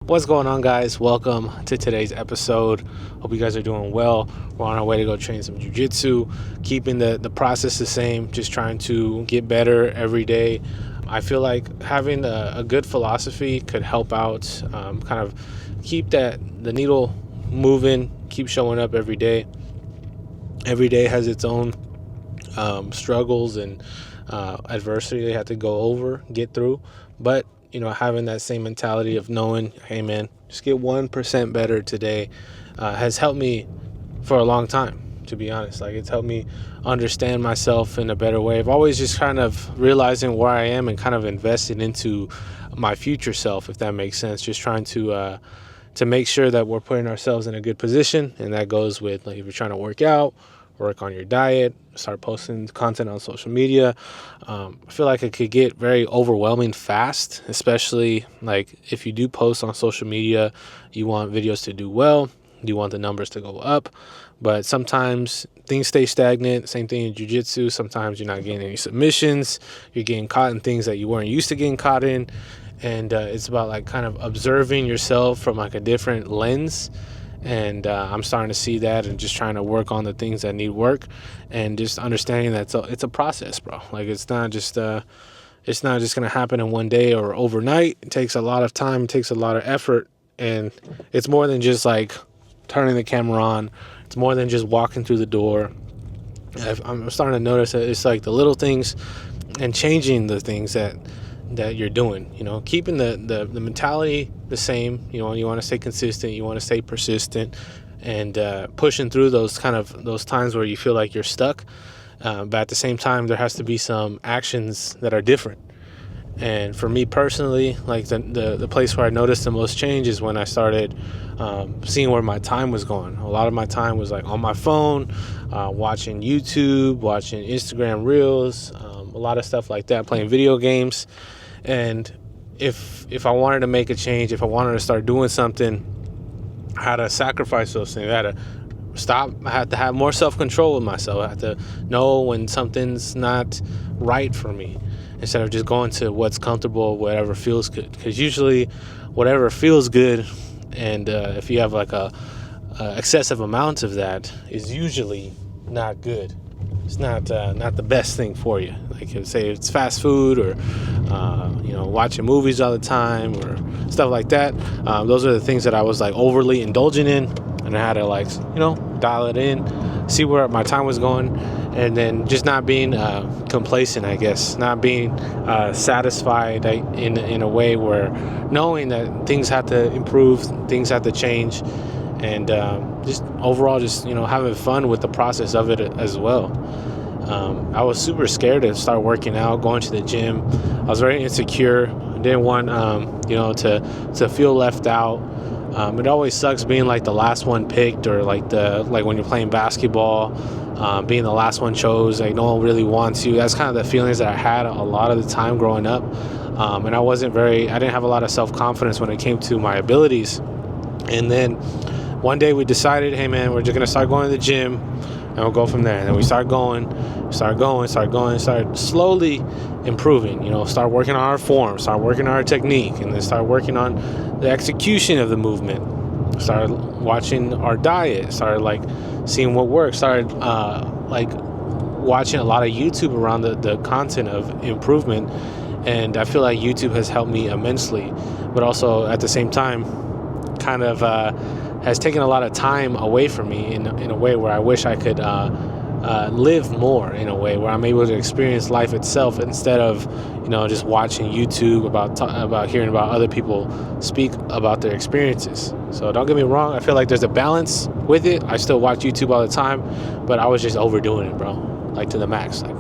What's going on, guys? Welcome to today's episode. Hope you guys are doing well. We're on our way to go train some jiu-jitsu, keeping the process the same, just trying to get better every day. I feel like having a good philosophy could help out, kind of keep the needle moving, keep showing up every day. Every day has its own struggles and adversity they have to go over, get through. But having that same mentality of knowing, hey man, just get 1% better today, has helped me for a long time. To be honest, like it's helped me understand myself in a better way. I've always just kind of realizing where I am and kind of investing into my future self, if that makes sense. Just trying to make sure that we're putting ourselves in a good position, and that goes with like if you're trying to work on your diet, start posting content on social media. I feel like it could get very overwhelming fast, especially like if you do post on social media, you want videos to do well, you want the numbers to go up, but sometimes things stay stagnant. Same thing in jiu-jitsu. Sometimes you're not getting any submissions, you're getting caught in things that you weren't used to getting caught in, and it's about like kind of observing yourself from like a different lens. And I'm starting to see that and just trying to work on the things that need work, and just understanding that it's a process, bro. Like it's not just going to happen in one day or overnight. It takes a lot of time, it takes a lot of effort, and it's more than just like turning the camera on. It's more than just walking through the door. I'm starting to notice that it's like the little things and changing the things that you're doing, keeping the mentality the same. You want to stay consistent, you want to stay persistent, and pushing through those times where you feel like you're stuck, but at the same time there has to be some actions that are different. And for me personally, like the place where I noticed the most change is when I started seeing where my time was going. A lot of my time was like on my phone, watching YouTube, watching Instagram Reels, a lot of stuff like that, playing video games. And if I wanted to make a change, if I wanted to start doing something, I had to sacrifice those things. I had to stop. I had to have more self-control with myself. I had to know when something's not right for me, instead of just going to what's comfortable, whatever feels good. Because usually whatever feels good, and if you have like a excessive amount of that, is usually not good. It's not the best thing for you. Like say it's fast food, or watching movies all the time, or stuff like that. Those are the things that I was like overly indulging in, and I had to like dial it in, see where my time was going, and then just not being complacent, I guess, not being satisfied in a way where knowing that things have to improve, things have to change, and just overall just having fun with the process of it as well. I was super scared to start working out, going to the gym. I was very insecure. I didn't want to feel left out. It always sucks being like the last one picked, or like when you're playing basketball, being the last one chose. Like no one really wants you. That's kind of the feelings that I had a lot of the time growing up. And I didn't have a lot of self-confidence when it came to my abilities. And then one day we decided, hey man, we're just gonna start going to the gym, and we'll go from there. And then we started slowly improving, start working on our form, start working on our technique, and then start working on the execution of the movement. Started watching our diet, started like seeing what works, started like watching a lot of YouTube around the content of improvement. And I feel like YouTube has helped me immensely, but also at the same time kind of has taken a lot of time away from me in a way where I wish I could live more, in a way where I'm able to experience life itself, instead of just watching YouTube about hearing about other people speak about their experiences. So don't get me wrong, I feel like there's a balance with it. I still watch YouTube all the time, but I was just overdoing it, bro, like to the max, like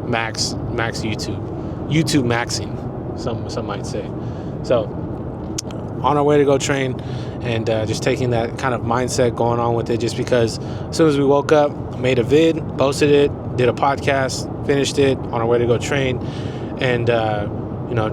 max YouTube maxing, some might say. So on our way to go train, and just taking that kind of mindset going on with it, just because as soon as we woke up, made a vid, posted it, did a podcast, finished it, on our way to go train, and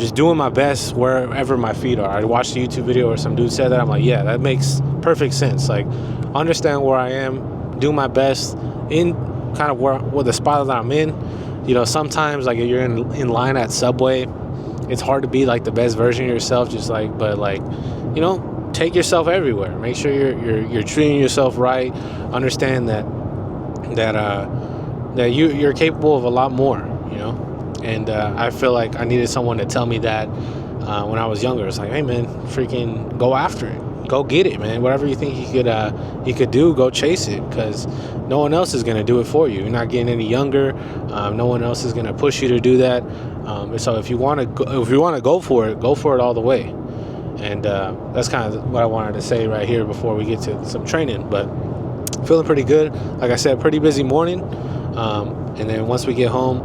just doing my best wherever my feet are. I watched a YouTube video where some dude said that. I'm like, yeah, that makes perfect sense. Like, understand where I am, do my best in kind of where the spot that I'm in. Sometimes like if you're in line at Subway, it's hard to be like the best version of yourself, but take yourself everywhere. Make sure you're treating yourself right. Understand that you're capable of a lot more. And I feel like I needed someone to tell me that when I was younger. It's like, hey man, freaking go after it, go get it, man. Whatever you think you could do, go chase it, because no one else is gonna do it for you. You're not getting any younger. No one else is gonna push you to do that. So if you want to go for it all the way. And that's kind of what I wanted to say right here before we get to some training. But feeling pretty good. Like I said, pretty busy morning. And then once we get home,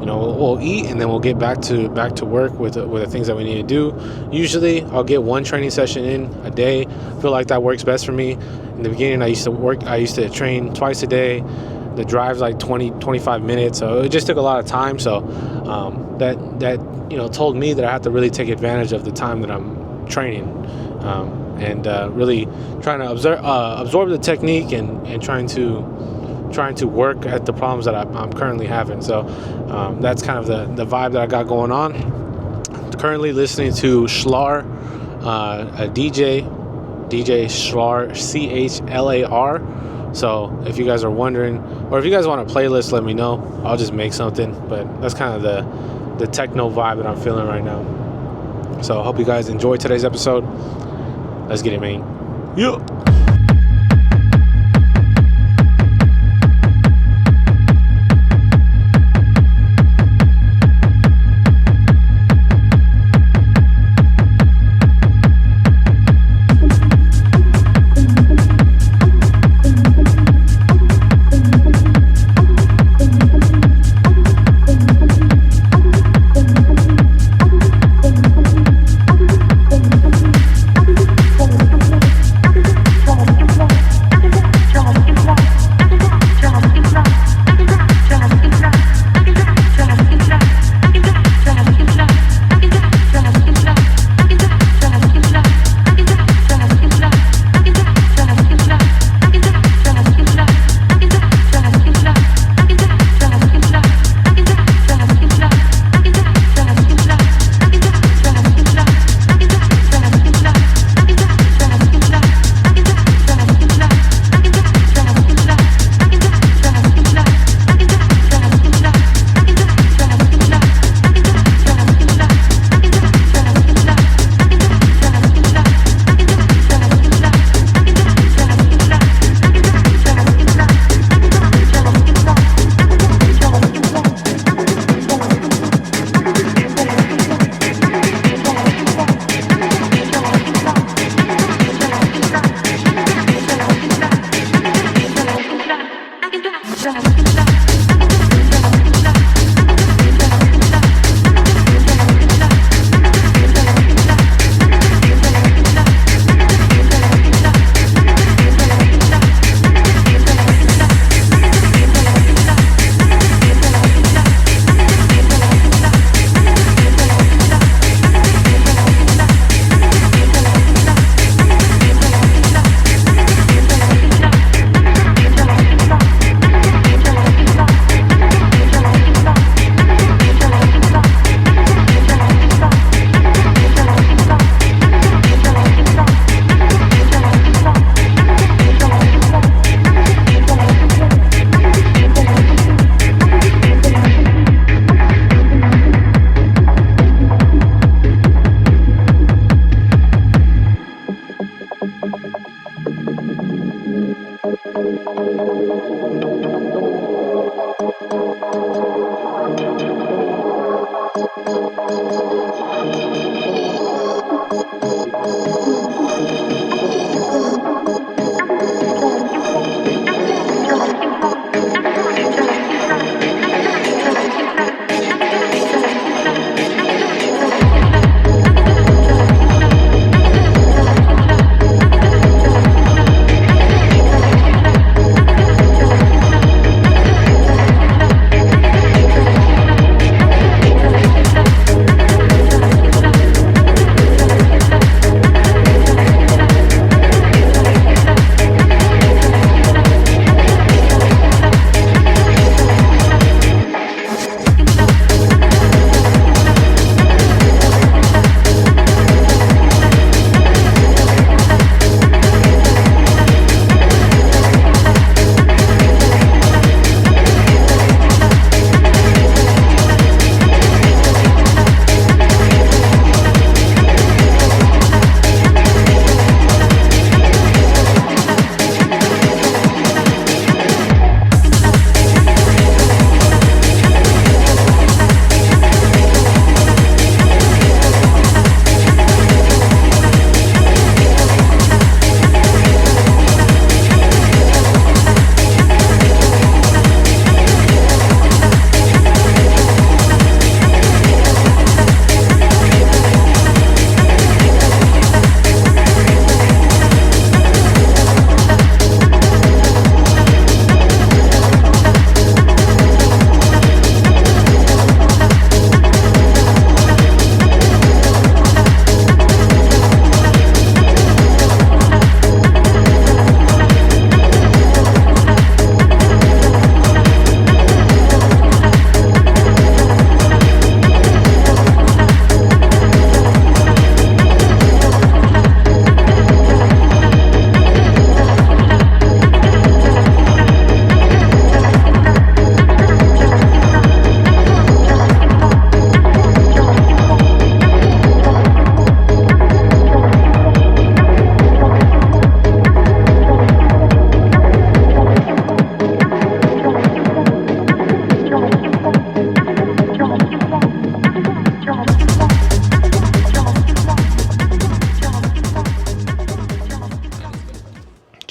we'll eat, and then we'll get back to work with the things that we need to do. Usually, I'll get one training session in a day. I feel like that works best for me. In the beginning, I used to train twice a day. The drive's like 20-25 minutes, so it just took a lot of time. So that told me that I have to really take advantage of the time that I'm training, and really trying to absorb the technique and trying to work at the problems that I'm currently having. So that's kind of the vibe that I got going on. Currently listening to Schlar, a DJ Schlar, CHLAR. So if you guys are wondering, or if you guys want a playlist, let me know. I'll just make something. But that's kind of the techno vibe that I'm feeling right now. So I hope you guys enjoyed today's episode. Let's get it, man. Yeah.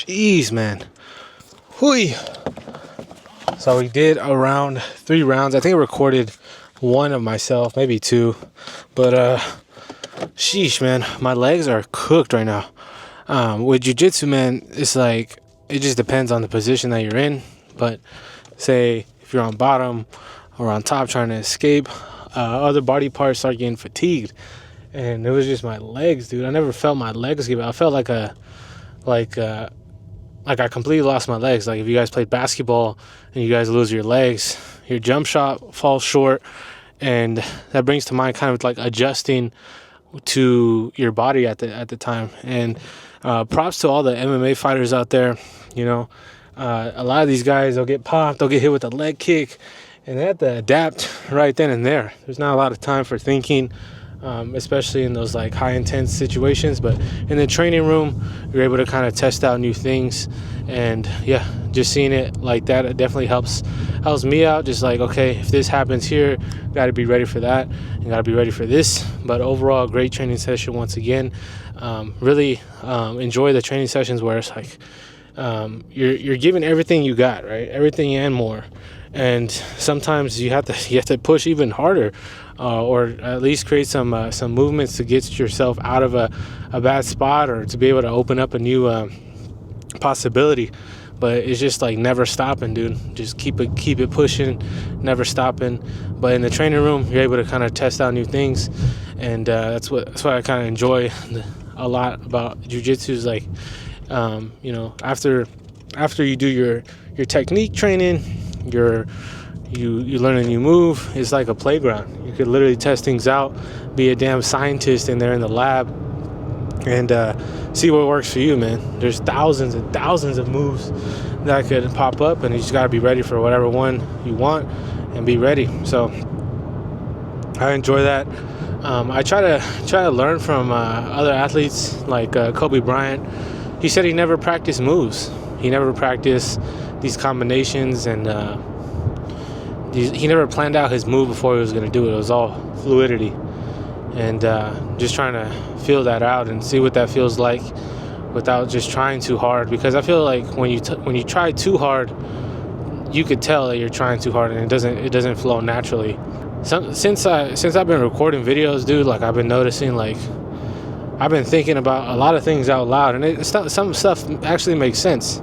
Jeez, man. Hui. So we did around 3 rounds. I think I recorded 1 of myself, maybe 2. But sheesh, man, my legs are cooked right now. With jiu-jitsu, man, it's like it just depends on the position that you're in. But say if you're on bottom or on top trying to escape, other body parts start getting fatigued, and it was just my legs, dude. I never felt my legs give out. I felt like I completely lost my legs. Like if you guys played basketball and you guys lose your legs, your jump shot falls short, and that brings to mind kind of like adjusting to your body at the time. And props to all the MMA fighters out there. You know, a lot of these guys, they'll get popped, they'll get hit with a leg kick, and they have to adapt right then and there. There's not a lot of time for thinking, especially in those like high intense situations. But in the training room, you're able to kind of test out new things. And yeah, just seeing it like that, it definitely helps me out. Just like, okay, if this happens here, got to be ready for that and got to be ready for this. But overall, great training session once again. Really enjoy the training sessions where it's like you're giving everything you got, right? Everything and more. And sometimes you have to push even harder, or at least create some movements to get yourself out of a bad spot, or to be able to open up a new possibility. But it's just like never stopping, dude. Just keep it pushing, never stopping. But in the training room, you're able to kind of test out new things, and that's what I kind of enjoy a lot about jiu-jitsu. Is like, you know, after you do your technique training, you learn a new move. It's like a playground. You could literally test things out, be a damn scientist in there in the lab, and see what works for you, man. There's thousands and thousands of moves that could pop up, and you just got to be ready for whatever one you want and be ready. So I enjoy that. I try to learn from other athletes like Kobe Bryant. He said he never practiced moves. He never practiced these combinations, and he never planned out his move before he was going to do it. It was all fluidity, and just trying to feel that out and see what that feels like without just trying too hard. Because I feel like when you try too hard, you could tell that you're trying too hard, and it doesn't flow naturally. Since I've been recording videos, dude, like I've been noticing, like I've been thinking about a lot of things out loud, and some stuff actually makes sense.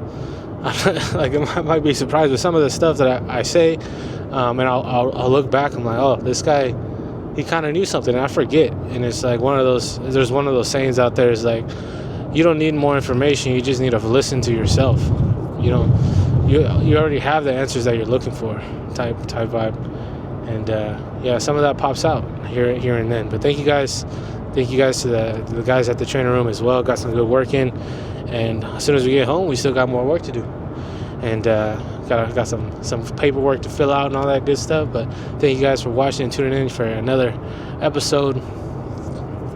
Like I might be surprised with some of the stuff that I say, and I'll look back. I'm like, oh, this guy, he kind of knew something, and I forget. And it's like there's one of those sayings out there is like, you don't need more information, you just need to listen to yourself. You know, you already have the answers that you're looking for, type vibe. And yeah, some of that pops out here and then. But thank you guys to the guys at the training room as well. Got some good work in, and as soon as we get home, we still got more work to do, and got some paperwork to fill out and all that good stuff. But thank you guys for watching and tuning in for another episode.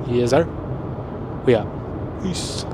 Yes, sir. We out. Peace.